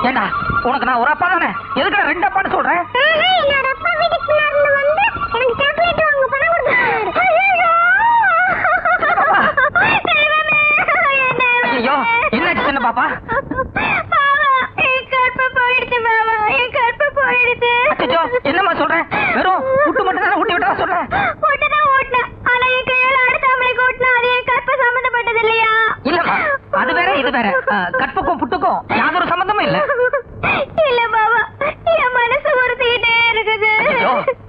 ஏண்டா உனக்கு நான் ஒரு அப்பா தானே, எதுக்கு ரெண்டு அப்பான்னு சொல்றேன்? ஐயோ என்னாச்சு சின்ன பாப்பா? என்னமா சொல்றேன்? வெறும் புட்டு மட்டும் தான் ஊட்டி விட்டா சொல்றேன். இல்லம்மா அது வேற இது வேற. கற்புக்கும் புட்டுக்கும் யாதொரு சம்பந்தமும் இல்ல. இல்ல பாபா, என் மனசு உறுத்திக்கிட்டே இருக்குது.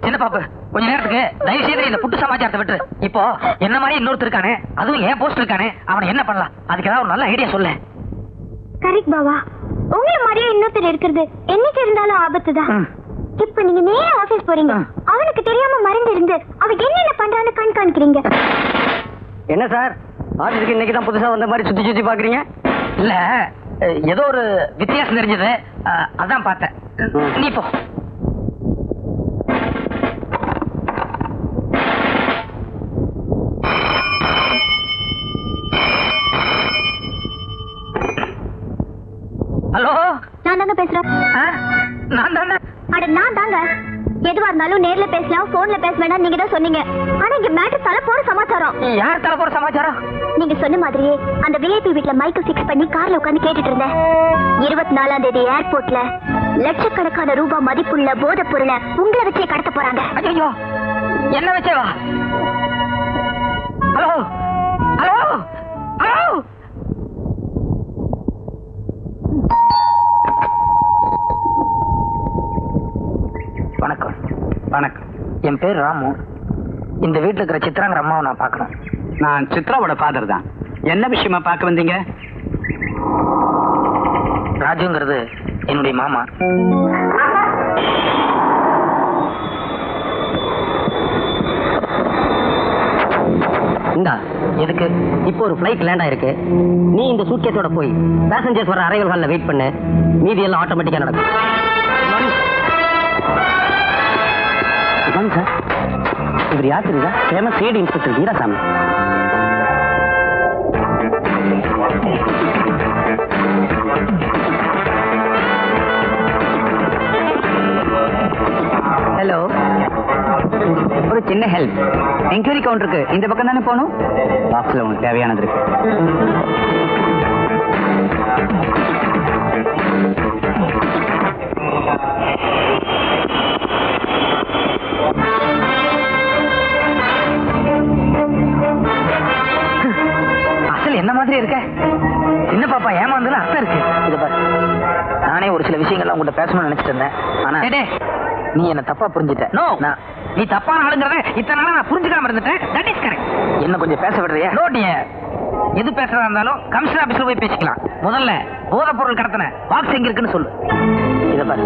சின்ன பாப்பு கொஞ்ச நேரத்துக்கு தயவு செய்து இந்த புட்டு சமாச்சாரத்தை விட்டு, இப்போ என்ன மாதிரி இன்னொருத்தர் இருக்கானே, அதுவும் ஏன் போஸ்ட் இருக்கானே, அவனை என்ன பண்ணலாம்? அதுக்கு ஏதாவது ஒரு நல்ல ஐடியா சொல்ல. கரெக்ட் பாபா, உங்களை மாதிரியே இன்னொருத்தர் இருக்கிறது என்னைக்கு இருந்தாலும் ஆபத்து தான். இப்ப நீங்க நேரா ஆபீஸ் போறீங்க, அவனுக்கு தெரியாம மறந்து இருந்து அவன் என்னென்ன பண்றான்னு கண்காணிக்கிறீங்க. என்ன சார் ஆபீஸ்க்கு இன்னைக்கு தான் புதுசா வந்த மாதிரி சுத்தி சுத்தி பாக்குறீங்க? இல்ல ஏதோ ஒரு வித்தியாசம் தெரிஞ்சது, அதான் பார்த்தேன். நீ போ. ஹலோ, நான் தாங்க பேசுறேன். நான் தானே. அட நான் தாங்க. எதுவா இருந்தாலும் நேர்ல பேசலாம், போன்ல பேச வேண்டாம் நீங்க தான் சொன்னீங்க. ஆனா இங்க மேட்டர் தலை போற சமாச்சாரம். யார் தலை போற சமாச்சாரம்? நீங்க சொன்ன மாதிரியே அந்த விஐபி வீட்ல மைக்க ஃபிக்ஸ் பண்ணி கார்ல உட்கார்ந்து கேட்டுட்டு இருந்தேன். 24ஆம் தேதி ஏர்போர்ட்ல லட்சக்கணக்கான ரூபாய் மதிப்புள்ள போதைப் பொருளை உங்களை வச்சே கடத்த போறாங்க. ஐயோ என்ன வச்சேவா? Hello hello hello. வணக்கம். வணக்கம். என் பேர் ராமு. இந்த வீட்டுல இருக்கிற சித்ராங்கிற அம்மாவை நான் பார்க்கணும். நான் சித்ராவோட ஃபாதர் தான். என்ன விஷயமா பார்க்க வந்தீங்க? ராஜுங்கிறது என்னுடைய மாமா. இந்தா எதுக்கு? இப்போ ஒரு ஃபிளைட் லேண்ட் ஆயிருக்கு. நீ இந்த சூட்கேஸோட போய் பேசஞ்சர்ஸ் வர அரைவல் ஹால்ல வெயிட் பண்ணு. மீதி எல்லாம் ஆட்டோமேட்டிக்கா நடக்கும். சார் இவர் யார் தெரியுதா? Famous CID inspector Veerasamy. Hello, ஒரு சின்ன ஹெல்ப். என்கொயரி கவுண்டருக்கு இந்த பக்கம் தானே போகணும். பாக்ஸ்ல உங்களுக்கு தேவையானது இருக்கு. அசல் என்ன மாதிரி இருக்க? சின்ன பாப்பா ஏமாந்ததுல அர்த்தம் இருக்கு. இத பாரு, நானே ஒரு சில விஷயங்கள்லாம் உங்கள்கிட்ட பேசணும்னு நினைச்சிட்டு இருந்தேன். ஆனா நீ என்ன தப்பா புரிஞ்சுட்ட. நோ, நீ தப்பான ஆளுங்கிறத இத்தனை நாளா நான் புரிஞ்சுக்காம இருந்துட்டேன். That is correct. என்ன கொஞ்சம் பேச விடுறியா? நோ டியர், எது பேசுறதா இருந்தாலும் கமிஷனர் ஆபீஸ்ல போய் பேசிக்கலாம். முதல்ல போதைப் பொருள் கடத்தின பாக்ஸ் எங்க இருக்குன்னு சொல்லு. இத பாரு,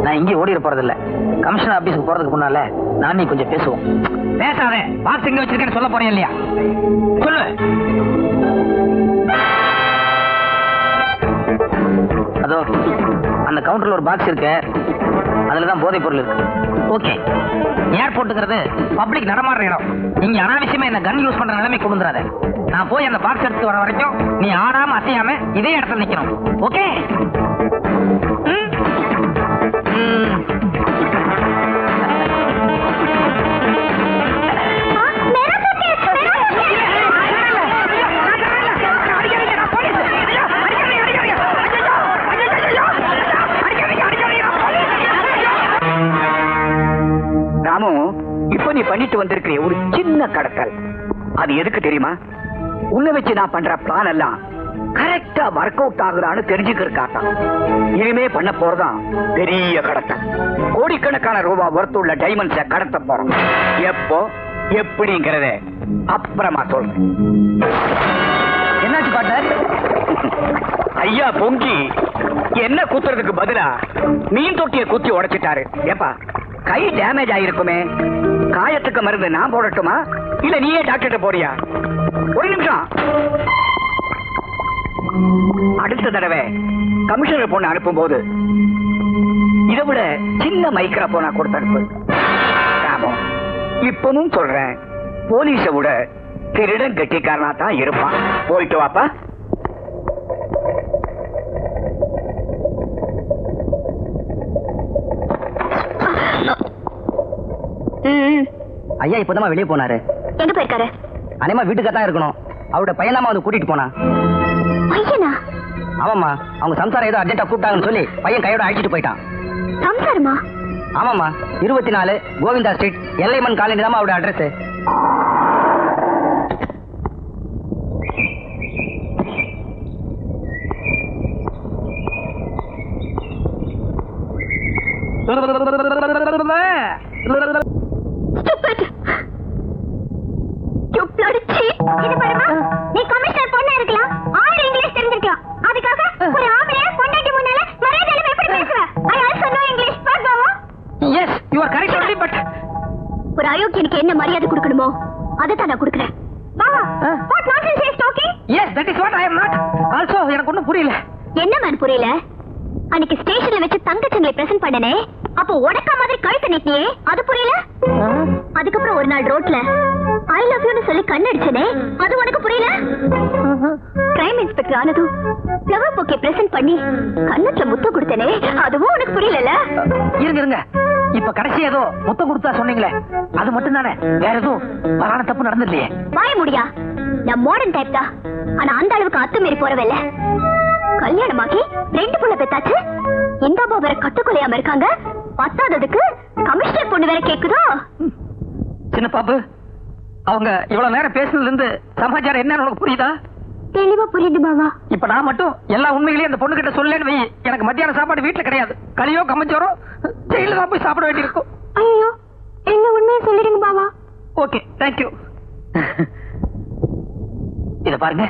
நான் இங்கே ஓடிட போறது இல்ல. கமிஷனர் ஆபீஸ்க்கு போறதுக்கு முன்னால நான் நீ கொஞ்சம் பேசுவோம். பேசாதே. பாக்ஸ் எங்க வச்சிருக்கேன்னு சொல்ல போறேன் இல்லையா? சொல்லு. அதோ அந்த கவுண்டர்ல ஒரு பாக்ஸ் இருக்கு, அதுலதான் போதைப் பொருள் இருக்கு. ஓகே, ஏர்போர்ட்டுங்கிறது பப்ளிக் நடமாடுற இடம். இங்க அனாவசியமா என்ன கன் யூஸ் பண்ற நிலைமை கொண்டு வந்துடாத. நான் போய் அந்த பாக்ஸ் எடுத்து வர வரைக்கும் நீ ஆடாம அசையாம இதே இடத்துல நிக்கணும். ஓகே? ராமு, இப்ப நீ பண்ணிட்டு வந்திருக்கிற ஒரு சின்ன கடத்தல், அது எதுக்கு தெரியுமா? உன்னை வச்சு நான் பண்ற பிளான் எல்லாம் கரெக்டா ஒர்க் அவுட் ஆகுறான்னு தெரிஞ்சுக்கிறதுக்காக. இனிமே பண்ண போறதான் பெரிய கடத்தல். கோடிக்கணக்கான ரூபாய் ஒர்த்துள்ள டைமண்ட்ஸ கடத்த போறோம். எப்போ எப்படிங்கறத அப்புறமா சொல்றேன். என்னாச்சு பாட்டர்? ஐயா பொங்கி என்ன குத்துறதுக்கு பதிலா மீன் தொட்டிய குத்தி உடைச்சிட்டாரு. ஏப்பா, கை டேமேஜ் ஆயிருக்குமே, காயத்துக்கு மருந்து நான் போடட்டுமா இல்ல நீயே டாக்டர் போறியா? ஒரு நிமிஷம். அடுத்த தடவை கமிஷனர் பொண்ணு அனுப்பும் போது இதை விட சின்ன மைக்ரா போனா கொடுத்து அனுப்பு. இப்பவும் சொல்றேன், போலீஸ விட திருடன் கெட்டிக்காரனா தான் இருப்பான். போயிட்டு வாப்பா. ஐயா இப்பதான் வெளியே போனாரு. எங்க போயிருக்காரு? அனிமா வீட்டுக்கு தான் இருக்கணும். அவரோட பையனாமா வந்து கூட்டிட்டு போனா. பையனா? ஆமாம்மா, அவங்க சம்சாரம் ஏதோ அர்ஜென்ட்டா கூப்பிட்டாங்கன்னு சொல்லி பையன் கையோட அழைச்சிட்டு போயிட்டான். சம்சாரமா? ஆமாம்மா, 24 கோவிந்தா ஸ்ட்ரீட், எல்லைமன் காலனி தான் அவரோட அட்ரஸ். இது பாருமா, நீ கமிஷனர் பொண்ணா இருக்கலாம், 6 இங்கிலீஷ் தெரிஞ்சிருக்கலாம். அதுக்காக ஒரு ஆம்பளைய பொண்டாட்டி முன்னால மரியாதையில எப்படி பேசுவ? I also know English. பாக்கவா? Yes, you are correct only, but ஒரு அயோக்கியனுக்கு என்ன மரியாதை கொடுக்கணுமோ அதை தான் நான் கொடுக்கிறேன். பாவா, what nonsense is talking? yes, that is what I am not. Also, எனக்கு ஒண்ணும் புரியல. என்ன மேன் புரியல? அன்னைக்கு ஸ்டேஷன்ல வச்சு தங்கச்சங்களை பிரசன்ட் பண்ணனே, அப்போ உடக்க மாதிரி கழுத்து நீட்டியே, அது புரியல? அதுக்கப்புறம் ஒரு நாள் ரோட்ல ஐ லவ் யூன்னு சொல்லி கண்ணடிச்சனே, அது உனக்கு புரியல? கிரைம் இன்ஸ்பெக்டர் ஆனதும் ஃப்ளவர் பொக்கே பிரசன்ட் பண்ணி கண்ணத்துல முத்தம் கொடுத்தனே, அதுவும் உனக்கு புரியல? இருங்க, இப்ப கடைசி ஏதோ முத்தம் கொடுத்தா சொன்னீங்களே, அது மட்டும் தானே, வேற எதுவும் பலான தப்பு நடந்துடலையே? வாய முடியா, நான் மாடர்ன் டைப் தான், ஆனா அந்த அளவுக்கு அத்துமீறி போறவில்ல. கல்யாணமாகி 2 புள்ள பெத்தாச்சு, இந்த அம்மா வேற கட்டுக்கொலையாம இருக்காங்க, பத்தாததுக்கு கமிஷனர் பொண்ணு வேற கேக்குதோ? சின்ன பாப்பு, அவங்க இவ்வளவு நேரம் பேசுனதுல இருந்து சமாச்சாரம் என்னன்னு உனக்கு புரியுதா? தெளிவா புரியுது பாவா. இப்ப நான் மட்டும் எல்லா உண்மைகளையும் அந்த பொண்ணு கிட்ட சொல்லேன்னு வை, எனக்கு மத்தியான சாப்பாடு வீட்டுல கிடையாது, களியோ கம்மஞ்சோரோ ஜெயில தான் போய் சாப்பிட வேண்டியிருக்கும். ஐயோ, என்ன உண்மையை சொல்லிடுங்க பாவா. Okay, thank you. இத பாருங்க,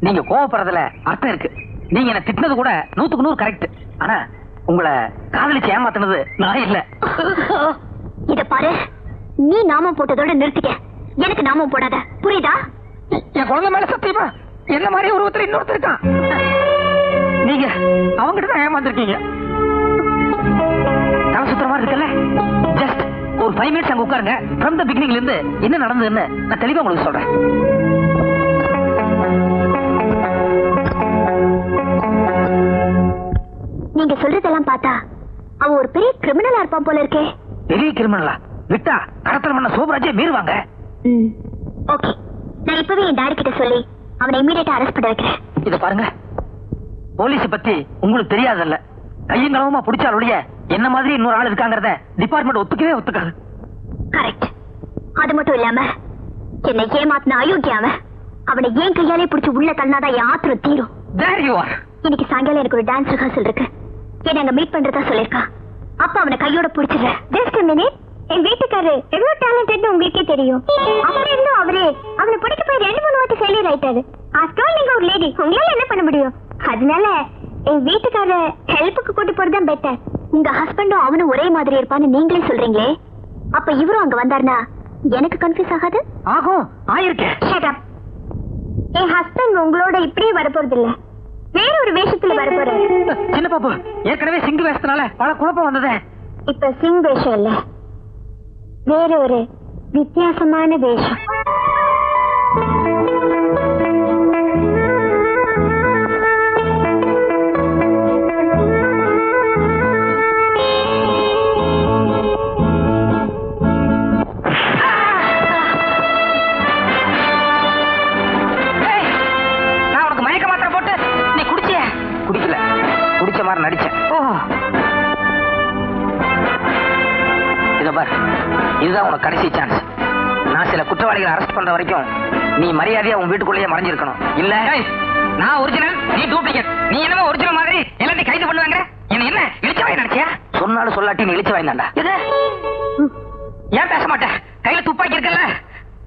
நீங்க கோவப்படுறதுல அர்த்தம் இருக்கு. நீங்க என்ன திட்டினது கூட 100க்கு 100 கரெக்ட். ஆனா உங்களை காதலிச்சு ஏமாத்தினது நான் இல்ல. இத பாரு, நீ நாமம் போட்டதோட நிறுத்திக்க, எனக்கு நாமம் போடாத, புரியுதா? என் குழந்தை மேல சத்தியமா என்ன மாதிரி ஒருத்தர் இன்னொருத்தர் இருக்கான். நீங்க அவங்கிட்ட தான் ஏமாந்துருக்கீங்க. தலை சுத்துற மாதிரி இருக்குல்ல, ஜஸ்ட் ஒரு 5 மினிட்ஸ் அங்க உட்காருங்க. ஃப்ரம் த பிகினிங்ல இருந்து என்ன நடந்ததுன்னு நான் தெளிவா உங்களுக்கு சொல்றேன். நீங்க சொல்றதெல்லாம் பார்த்தா அவ ஒரு பெரிய கிரிமினலா இருப்பான் போல இருக்கே. பெரிய கிரிமினலா? விட்டா கடத்தல் பண்ண சோபராஜே மீறுவாங்க. ஓகே, நான் இப்பவே என் டாடி கிட்ட சொல்லி அவனை இமிடியேட்டா அரெஸ்ட் பண்ண வைக்கிறேன். இத பாருங்க, போலீஸ் பத்தி உங்களுக்கு தெரியாதல்ல, கையங்களவுமா பிடிச்சாலுடைய என்ன மாதிரி இன்னொரு ஆள் இருக்காங்கறத டிபார்ட்மெண்ட் ஒத்துக்கவே ஒத்துக்காது. கரெக்ட். அது மட்டும் இல்லாம என்னை ஏமாத்தின அயோக்கியாவ அவனை ஏன் கையாலே பிடிச்சு உள்ள தள்ளினாதான் என் ஆத்திரம் தீரும். There you are. இன்னைக்கு சாயங்காலம் எனக்கு ஒரு டான்ஸ் ரிஹர்சல் இருக்கு, என்ன அங்க மீட் பண்றதா சொல்லிருக்கா. அப்ப அவனை கையோட பிடிச்சிடுறேன். Just a minute. என் வீட்டுக்காரரு எவ்வளவு டேலண்டட்னு உங்களுக்கே தெரியும். அப்படி இருந்தும் அவரே அவனை பிடிக்க போய் 2-3 வாட்டி ஃபெயிலியர் ஆயிட்டாரு. ஆஃப்டர் ஆல் நீங்க ஒரு லேடி, உங்களால என்ன பண்ண முடியும்? அதனால என் வீட்டுக்காரரு ஹெல்ப்புக்கு கூட்டி போறதுதான் பெட்டர். உங்க ஹஸ்பண்டும் அவனும் ஒரே மாதிரி இருப்பான்னு நீங்களே சொல்றீங்களே, அப்ப இவரும் அங்க வந்தாருன்னா எனக்கு கன்ஃபியூஸ் ஆகாது? ஆகும், ஆயிருக்கேன். Shut up. என் ஹஸ்பண்ட் உங்களோட இப்படியே வரப்போறது இல்ல, வேற ஒரு வேஷத்துல வரப்போறாரு. சின்ன பாப்பு, ஏற்கனவே சிங்கு வேஷத்தினால பல குழப்பம் வந்ததே. இப்ப சிங் வேஷம் இல்ல, வேற ஒரு வித்தியாசமான வேஷம். நான் உனக்கு மயக்க மாத்திரை போட்டு நீ குடிச்சிய? குடிக்கல, குடிச்ச மாதிரி நடிச்சேன். இத பாரு, இதுதான் உனக்கு கடைசி சான்ஸ். நான் சில குற்றவாளிகளை அரெஸ்ட் பண்ற வரைக்கும் நீ மரியாதையா உன் வீட்டுக்குள்ளேயே மறைஞ்சிருக்கணும். இல்ல நான் ஒரிஜினல், நீ டூப்ளிகேட். நீ என்னமோ ஒரிஜினல் மாதிரி எல்லாத்தையும் கைது பண்ணுவாங்க. என்ன இழிச்சவாய் நினைச்சியா? சொன்னாலும் சொல்லாட்டி நீ இழிச்சவாய் தான்டா. இது ஏன் பேச மாட்டேன்? கையில துப்பாக்கி இருக்குல்ல,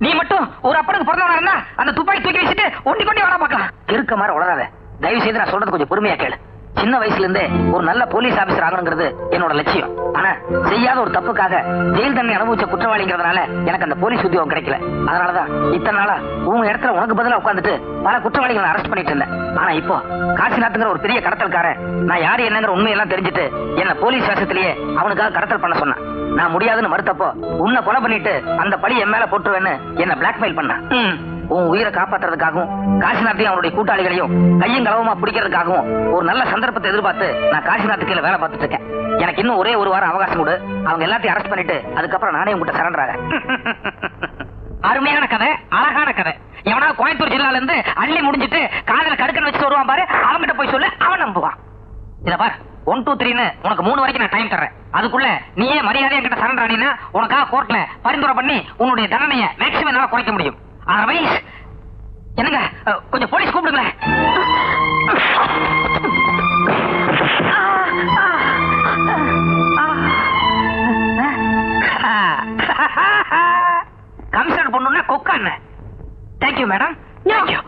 நீ மட்டும் ஒரு அப்பனுக்கு பிறந்தவனா இருந்தா அந்த துப்பாக்கி தூக்கி வச்சுட்டு ஒண்டி கொண்டே வேலை பார்க்கலாம். இருக்க மாதிரி உளராத. தயவு செய்து நான் சொல்றது கொஞ்சம் பொறுமையா கேளு. சின்ன வயசுல இருந்தே ஒரு நல்ல போலீஸ் ஆபீசர் ஆகணுங்கிறது என்னோட லட்சியம். ஆனா செய்யாத ஒரு தப்புக்காக ஜெயில் தண்டனை அனுபவிச்ச குற்றவாளிங்கிறதுனால எனக்கு அந்த போலீஸ் உத்தியோகம் கிடைக்கல. அதனாலதான் இத்தனை நாளா உன் இடத்துல உனக்கு பதிலா உட்காந்துட்டு பல குற்றவாளிகளை அரெஸ்ட் பண்ணிட்டு இருந்தேன். ஆனா இப்போ காசிநாத்துங்கிற ஒரு பெரிய கடத்தல்காரன் நான் யாரு என்னங்கிற உண்மையெல்லாம் தெரிஞ்சுட்டு என்ன போலீஸ் வேஷத்திலேயே அவனுக்காக கடத்தல் பண்ண சொன்னான். நான் முடியாதுன்னு மறுத்தப்போ உன்னை கொலை பண்ணிட்டு அந்த பழி என் மேல போட்டுருவேன்னு என்ன பிளாக்மெயில் பண்ணான். உன் உயிரை காப்பாத்துறதுக்காகவும் காசிநாத்தையும் அவனுடைய கூட்டாளிகளையும் கையும் களவுமா பிடிக்கிறதுக்காகவும் ஒரு நல்ல சந்தர்ப்பத்தை எதிர்பார்த்து நான் காசிநாத்து கீழே வேலை பார்த்துட்டு இருக்கேன். எனக்கு இன்னும் ஒரே ஒரு வாரம் அவகாசம் கொடு. அவங்க எல்லாத்தையும் அரெஸ்ட் பண்ணிட்டு அதுக்கப்புறம் நானே உங்ககிட்ட சரண்டர் ஆகிறேன். அருமையான கதை, அழகான கதை. எவனா கோயம்புத்தூர் ஜில்லால இருந்து அள்ளி முடிஞ்சிட்டு காதல கடுக்கன்னு வச்சுட்டு வருவான் பாரு, அவன்கிட்ட போய் சொல்லு, அவன் நம்புவான். இத பாரு, 1 2 3ன்னு உனக்கு 3 வரைக்கும் நான் டைம் தர்றேன். அதுக்குள்ள நீயே மரியாதை என்கிட்ட சரண்டர் ஆனீன்னா உனக்காக கோர்ட்ல பரிந்துரை பண்ணி உன்னுடைய தண்டனையை மேக்ஸிமம் என்னால குறைக்க முடியும். அதர்வைஸ் என்னங்க கொஞ்சம் போலீஸ் கூப்பிடுங்களேன். கமிஷனர் பொண்ணுன்னா கொக்கான்னு. Thank you madam. தேங்க்யூ.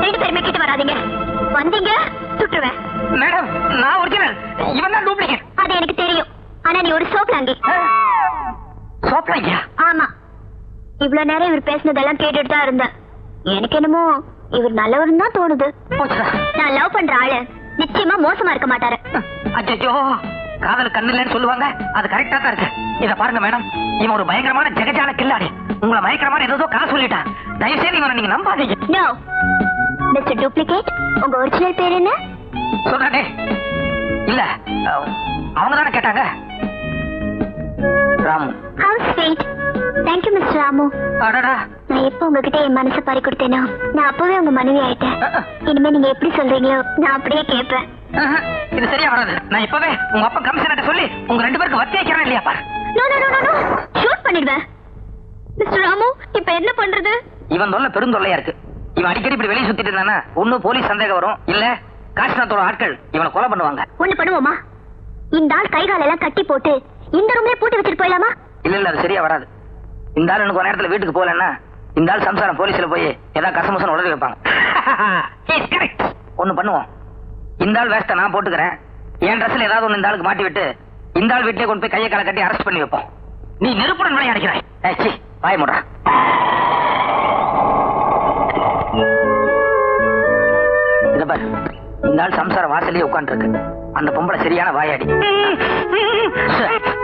2 பேருமே கிட்ட வராதீங்க. வந்தீங்க சுட்டுருவேன். மேடம் நான் ஒரிஜினல், இவன் தான் டூப்ளிகேட். அது எனக்கு தெரியும். ஆனா நீ ஒரு சோப்லாங்கி. சோப்லாங்கியா? ஆமா. இவ்வளவு நேரம் இவர் பேசினதெல்லாம் கேட்டுட்டு தான் இருந்தேன். எனக்கு என்னமோ இவர் நல்லவர்னு தான் தோணுது. நான் லவ் பண்ற ஆளு நிச்சயமா மோசமா இருக்க மாட்டாரு. அச்சோ, காதல் கண்ணு இல்லைன்னு சொல்லுவாங்க, அது கரெக்டா தான் இருக்கு. இத பாருங்க மேடம், இவன் ஒரு பயங்கரமான ஜெகஜால கில்லாடி. உங்களை மயக்கரமான ஏதோ கதை சொல்லிட்டான். தயவு செய்து இவனை நீங்க நம்பாதீங்க. நோ மிஸ்டர் டூப்ளிகேட், உங்க ஒரிஜினல் பேர் என்ன? சொல்றே இல்ல, அவங்க தானே கேட்டாங்க. Ramu. How sweet. Thank you mister Ramu. அடடா, நான் எப்ப உங்ககிட்ட என் மனசை பறி கொடுத்தேனோ நான் அப்பவே உங்க மனைவி ஆயிட்டேன். இனிமே நீங்க எப்படி சொல்றீங்களோ நான் அப்படியே கேட்பேன். இது சரியா வராது. நான் இப்பவே உங்க அப்பா கமிஷனர்ட்ட சொல்லி உங்க 2 பேருக்கு வத்தி வைக்கிறேன் இல்லையா பாரு. No no no no, shoot பண்ணிடுவேன். மிஸ்டர் ராமு, இப்ப என்ன பண்றது? இவன் தொல்லை பெருந்தொல்லையா இருக்கு. இவன் அடிக்கடி இப்படி வெளியே சுத்திட்டு இருந்தானா ஒண்ணு போலீஸ் சந்தேகம் வரும், இல்ல காசிநாத்தோட ஆட்கள் இவனை கொலை பண்ணுவாங்க. ஒண்ணு பண்ணுவோமா, இந்த ஆள் கை கால் எல்லாம் கட்டி போட்டு இந்த ரூம்லயே பூட்டி வச்சிட்டு போயிடலாமா? இல்ல இல்ல, அது சரியா வராது. இந்த ஆள் எனக்கு ஒரு நேரத்துல வீட்டுக்கு போகலன்னா இந்த ஆள் சம்சாரம் போலீஸ்ல போய் ஏதாவது கசமசம் உடனே வைப்பாங்க. ஒண்ணு பண்ணுவோம், இந்த ஆள் வேஸ்ட நான் போட்டுக்கிறேன். என் ட்ரெஸ்ல ஏதாவது ஒண்ணு இந்த ஆளுக்கு மாட்டி விட்டு இந்த ஆள் வீட்டிலே கொண்டு போய் கையை காலை கட்டி அரெஸ்ட் பண்ணி வைப்போம். நீ நெருப்புடன் விளையாடுகிறாய். வாய முடா. இத பாரு, இந்த ஆள் சம்சார வாசலையே உட்கார்ந்து இருக்கு. அந்த பொம்பளை சரியான வாயாடி.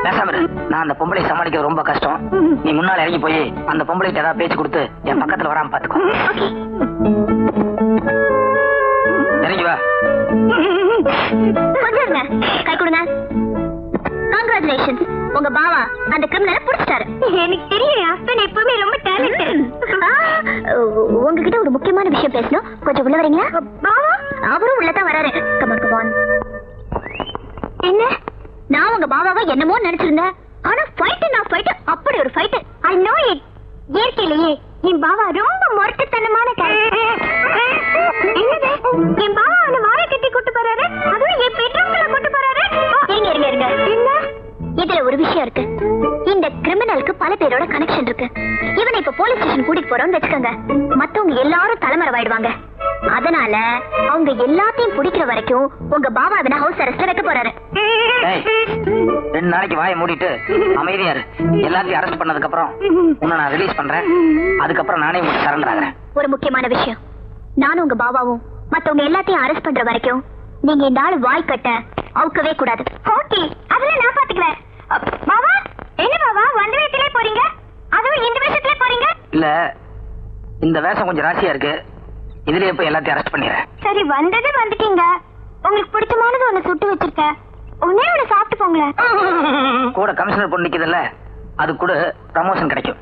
பேசாம இரு. நான் அந்த பொம்பளை சமாளிக்கிறது ரொம்ப கஷ்டம். நீ முன்னால இறங்கி போய் அந்த பொம்பளைக்கு ஏதாவது பேச்சு கொடுத்து என் பக்கத்துல வராம பாத்துக்கோ. இறங்கி வா. கை கொடுங்க. கங்க்ராச்சுலேஷன்ஸ், உங்க பாவா அந்த கிரிமினலை புடிச்சிட்டாரு. எனக்கு தெரியும், ஹஸ்பண்ட் எப்பவுமே ரொம்ப டேலண்டட். உங்ககிட்ட ஒரு முக்கியமான விஷயம் பேசணும், கொஞ்சம் உள்ள வரீங்களா? பாவா அவரும் உள்ளதான் வராரு. Come on come on. என்ன, நான் உங்க பாவாவை என்னமோ நினைச்சிருந்தேன். ஆனா ஃபைட் அப்படி ஒரு ஃபைட். I know it. இயற்கையிலேயே என் பாவா ரொம்ப மொரட்டுத்தனமான கேரக்டர். என்னது, என் பாவா அவனை வாயை கட்டி கூட்டு போறாரு, அதுவும் என் பெட்ரூம்ல கூட்டு போறாரு. இருங்க என்ன, இதுல ஒரு விஷயம் இருக்கு. இந்த கிரிமினலுக்கு பல பேரோட கனெக்ஷன் இருக்கு. இவனை இப்ப போலீஸ் ஸ்டேஷன் கூட்டிட்டு போறோம்னு வச்சுக்கோங்க, மத்தவங்க எல்லாரும் தலைமறைவாயிடுவாங்க. அதனால அவங்க எல்லாத்தையும் பிடிக்கிற வரைக்கும் உங்க பாவா அவனை ஹவுஸ் அரெஸ்ட்ல வைக்க போறாரு. 2 நாளைக்கு வாயை மூடிட்டு அமைதியா இரு. எல்லாத்தையும் அரெஸ்ட் பண்ணதுக்கு அப்புறம் உன்னை நான் ரிலீஸ் பண்றேன். அதுக்கப்புறம் நானே உங்களுக்கு சரண்டர் ஆகிறேன். ஒரு முக்கியமான விஷயம், நானும் உங்க பாபாவும் மத்தவங்க எல்லாத்தையும் அரெஸ்ட் பண்ற வரைக்கும் நீங்க இந்த ஆள் வாய் கட்ட அவுக்கவே கூடாது. ஓகே, அதெல்லாம் நான் பாத்துக்கிறேன். பாபா, என்ன பாபா வந்த வேகத்திலே போறீங்க, அதுவும் இந்த வேஷத்திலே போறீங்க? இல்ல, இந்த வேஷம் கொஞ்சம் ராசியா இருக்கு. இதுலயே போய் எல்லாத்தையும் அரெஸ்ட் பண்ணிடுறேன். சரி, வந்தது வந்துட்டீங்க. உங்களுக்கு பிடிச்சமானது ஒண்ணு சுட்டு வச்சிருக்கேன், ஒண்ணே ஒண்ணு சாப்பிட்டு போங்களேன். கூட கமிஷனர் பொண்ணு நிக்குதுல்ல, அது கூட ப்ரமோஷன் கிடைக்கும்.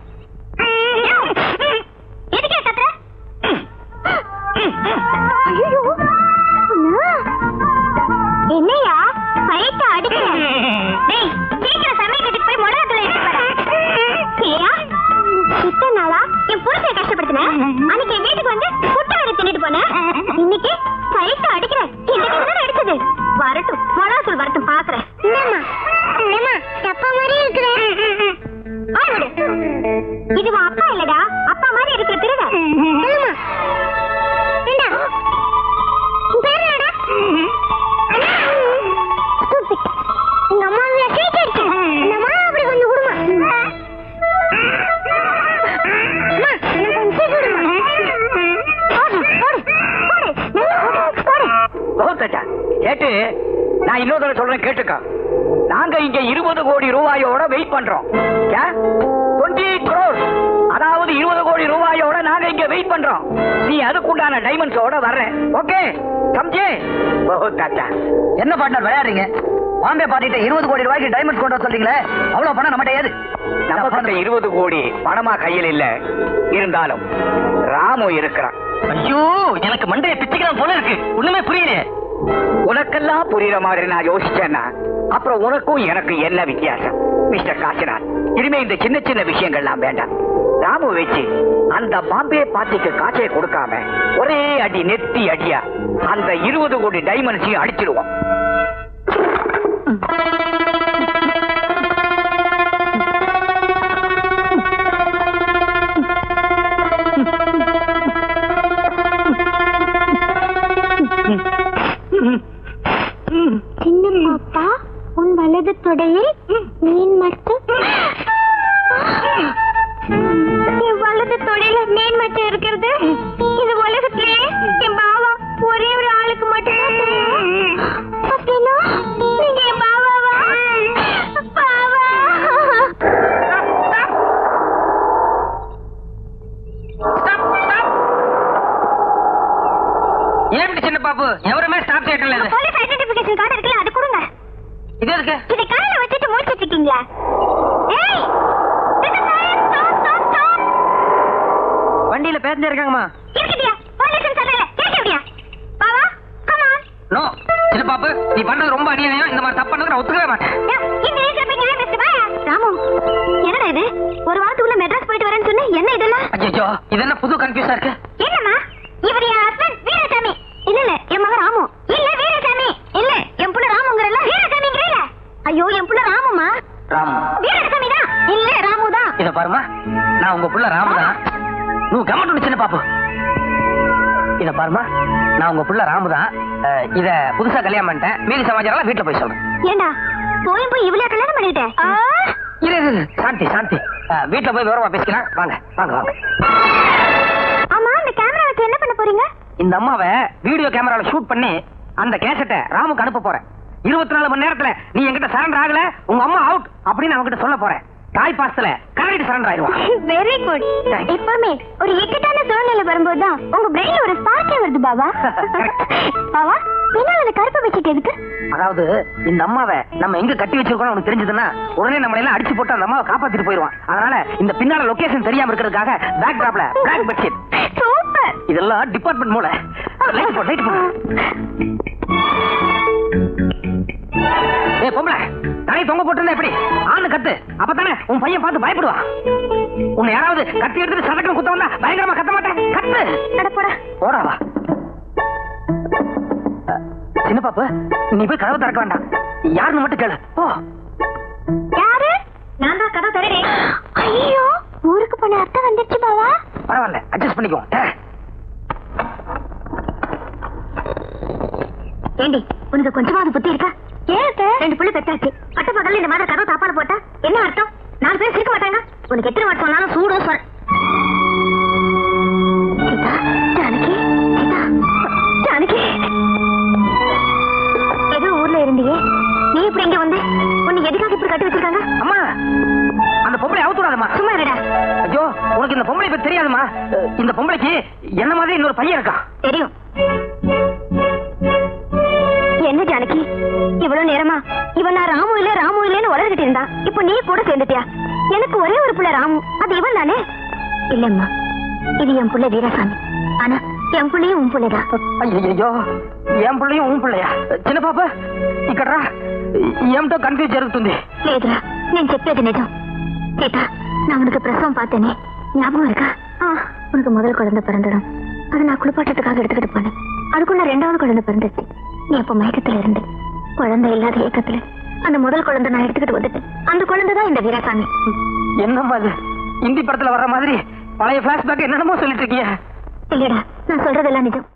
எதுக்கே கத்துற? ஐயோ, என்னையா ஃபைட் அடிக்கிறேன். டேய், சீக்கிரம் சமையலுக்கு போய் மிளகாத்தூள் எடுத்து வர. இத்தனை நாளா என் புருஷனை கஷ்டப்படுத்தினேன். அன்னைக்கு என் வீட்டுக்கு வந்து புட்டு வரை தின்னுட்டு போனேன். இன்னைக்கு ஃபைட் அடிக்கிறேன். இந்த கிட்ட அடிச்சது வரட்டும், மிளகாத்தூள் வரட்டும், பாக்குறேன். அப்பா மாதிரி இருக்கிறேன். இது அப்பா இல்லடா, அப்பா மாதிரி இருக்கிற திருட. கேட்டு நான் இன்னொரு தடவை சொல்றேன், கேட்டுக்க. நாங்க இங்க 20 கோடி ரூபாயோட வெயிட் பண்றோம். 20 crore. அதாவது 20 கோடி ரூபாயோட நாங்க இங்க வெயிட் பண்றோம். நீ அதுக்குண்டான டைமண்ட்ஸோட வர்ற. ஓகே சம்ஜே? என்ன பார்ட்னர் விளையாடுறீங்க? பாம்பே பார்ட்டிட்ட 20 கோடி ரூபாய்க்கு டைமண்ட்ஸ் கொண்டு வர சொல்றீங்களே, அவ்வளவு பணம் நம்மகிட்ட ஏது? நம்ம கிட்ட 20 கோடி பணமா கையில் இல்ல, இருந்தாலும் ராமு இருக்கிறான். ஐயோ, எனக்கு மண்டைய பிச்சுக்கலாம் போல இருக்கு. ஒண்ணுமே புரியலையே. உனக்கெல்லாம் புரியுற மாதிரி நான் யோசிச்சேன்னா அப்புறம் உனக்கும் எனக்கு என்ன வித்தியாசம்? மிஸ்டர் காசிநாத், இனிமே இந்த சின்ன சின்ன விஷயங்கள்லாம் வேண்டாம். ராமு வச்சு அந்த பாம்பே பார்ட்டிக்கு காட்சியை கொடுக்காம ஒரே அடி நெத்தி அடியா அந்த 20 கோடி டைமண்ட்ஸையும் அடிச்சிடுவோம். சின்ன பாப்பா, உன் வலது தொடையில் மீன் மட்டும். என் வலது தொடையில மீன் மட்டும் இருக்கிறது இது உலகத்திலே என் பாவா ஒரே ஒரு ஆளுக்கு மட்டும் தெரியும். அப்படின்னா நீங்க என் பாவாவா? பாவா. ஏன் சின்ன பாப்பு எவருமே ஸ்டாப் செய்யல? போலீஸ் ஐடென்டிஃபிகேஷன் கார்டு இருக்குல்ல, அது கொடுங்க. இது இருக்கு. இதை காலையில வச்சுட்டு முடிச்சிட்டு இருக்கீங்களா? ஏய், stop. வண்டியில பேசஞ்சர் இருக்காங்கம்மா. இருக்கட்டியா? போலீஸ் சொல்லல, கேட்டியா? பாவா, come on. நோ சின்ன பாப்பு, நீ பண்றது ரொம்ப அநியாயம். இந்த மாதிரி தப்பு பண்ணது நான் ஒத்துக்கவே மாட்டேன். இந்த வீட்டுல போய் நின்னு மிஸ்டர் பாயா. ராமு, என்னடா இது? ஒரு வாரத்துக்குள்ள மெட்ராஸ் போயிட்டு வரேன்னு சொன்னே, என்ன இதெல்லாம்? ஐயோ, இது என்ன புது கன்ஃபியூஸா இருக்கு? என்னம்மா? இவர் என் ஹஸ்பண்ட் வீரசாமி. இல்ல என் மகன் ராமு. இல்ல வீரசாமி. இல்ல என் புள்ள ராமுங்கறல. வீரசாமிங்கறல. ஐயோ, என் புள்ள ராமுமா? ராமு. வீரசாமி தான். இல்ல ராமு தான். இத பாருமா, நான் உங்க புள்ள ராமு தான். நீ கம்மட்டு சின்ன பாப்பு. இத பாருமா, நான் உங்க புள்ள ராமு தான். இத புதுசா கல்யாணம் பண்ணிட்டேன். மீதி சமாச்சாரம் வீட்டுல போய் சொல்றேன். ஏண்டா போய் இவ்வளவு கல்யாணம் பண்ணிட்டேன்? இரு சாந்தி. வீட்டுல போய் விவரமா பேசிக்கலாம். வாங்க. ஆமா, அந்த கேமரா வச்சு என்ன பண்ண போறீங்க? இந்த அம்மாவை வீடியோ கேமரால ஷூட் பண்ணி அந்த கேசட்டை ராமுக்கு அனுப்ப போறேன். 24 மணி நேரத்துல நீ என்கிட்ட சரண்டர் ஆகல, உங்க அம்மா அவுட் அப்படின்னு அவன்கிட்ட சொல்ல போறேன். தாய் பாசத்துல கரடி சரண்டர் ஆயிடுவான். Very good. எப்பவுமே ஒரு இக்கட்டான சூழ்நிலை வரும்போதுதான் உங்க பிரெயின்ல ஒரு ஸ்பார்க்கே வருது பாபா. பாபா, பின்னால அந்த கருப்பு வச்சுட்டு எதுக்கு? அதாவது இந்த அம்மாவை நம்ம எங்க கட்டி வச்சிருக்கோம் உனக்கு தெரிஞ்சதுன்னா உடனே நம்மள எல்லாம் அடிச்சு போட்டு அந்த அம்மாவை காப்பாத்திட்டு போயிடுவான். அதனால இந்த பின்னால லொகேஷன் தெரியாம இருக்கிறதுக்காக பேக் டிராப்ல பிளாக் பெட்ஷீட். சூப்பர். இதெல்லாம் டிபார்ட்மெண்ட் மூல. லைட் போடு. ஏய் பொம்பளை, தலை தொங்க போட்டுருந்தா எப்படி? ஆணு கத்து, அப்பதானே உன் பையன் பார்த்து பயப்படுவான். உன்னை யாராவது கத்தி எடுத்துட்டு சதக்கம் குத்த வந்தா பயங்கரமா கத்த மாட்டேன். கத்து. போடா. போடாவா? சின்ன பாப்பு, நீ போய் கதவை திறக்க வேண்டாம். யாருன்னு மட்டும் கேளு. போ. யாரு? நான் தான் கதவை திறறேன். ஐயோ, ஊருக்கு போன அத்தை வந்துருச்சு பாவா. பரவாயில்ல, அட்ஜஸ்ட் பண்ணிக்கோ. ஏண்டி, உனக்கு கொஞ்சமாவது புத்தி இருக்கா? ஏன் 2 புள்ளி பெத்தாச்சு. பட்ட பகல்ல இந்த மாதிரி கதவை தாப்பால போட்டா என்ன அர்த்தம்? 4 பேர் சிரிக்க மாட்டாங்க. உனக்கு எத்தனை வாட் சொன்னாலும் சூடு சொல். ஜானகி ஏதோ ஊர்ல இருந்தியே, நீ இப்படி இங்க வந்து உன்னை எதுக்காக இப்படி கட்டி வச்சிருக்காங்க? அம்மா, அந்த பொம்பளை அவுத்துறாதம்மா. சும்மா இருடா. ஐயோ, உனக்கு இந்த பொம்பளை பத்தி தெரியாதுமா? இந்த பொம்பளைக்கு என்ன மாதிரி இன்னொரு பையன் இருக்கான். தெரியும். என்ன ஜானகி, இவ்வளவு நேரமா இவன் நான் ராமு இல்லன்னு வளர்கிட்டு இருந்தா, இப்ப நீ கூட சேர்ந்துட்டியா? எனக்கு ஒரே ஒரு புள்ள ராமு, அது இவன் தானே? இல்லம்மா, இது என் புள்ள வீரசாமி. ஆனா என் புள்ளையும் உன் புள்ளைதான். ஐயோ, என் பிள்ளையும் உன் பிள்ளையா? చిన్న పాప ఇక్కడ ఏమిటో కన్ఫ్యూజ్ జరుగుతుంది. లేదురా, నేను చెప్పేది నిజం. சீதா, நான் உனக்கு பிரசவம் பார்த்தேனே, ஞாபகம் இருக்கா? உனக்கு முதல் குழந்தை பிறந்துடும். அதை நான் குளிப்பாட்டத்துக்காக எடுத்துக்கிட்டு போனேன். அதுக்குள்ள 2வது குழந்தை பிறந்துச்சு. நீ அப்ப மயக்கத்துல இருந்து குழந்தை இல்லாத ஏக்கத்துல அந்த முதல் குழந்தை நான் எடுத்துக்கிட்டு வந்துட்டேன். அந்த குழந்தை தான் இந்த வீரசாமி. என்னம்மா இது? இந்தி படத்துல வர்ற மாதிரி பழைய பிளாஷ்பேக் என்னென்னமோ சொல்லிட்டு இருக்கீங்க. இல்லடா, நான் சொல்றதெல்லாம் நிஜம்.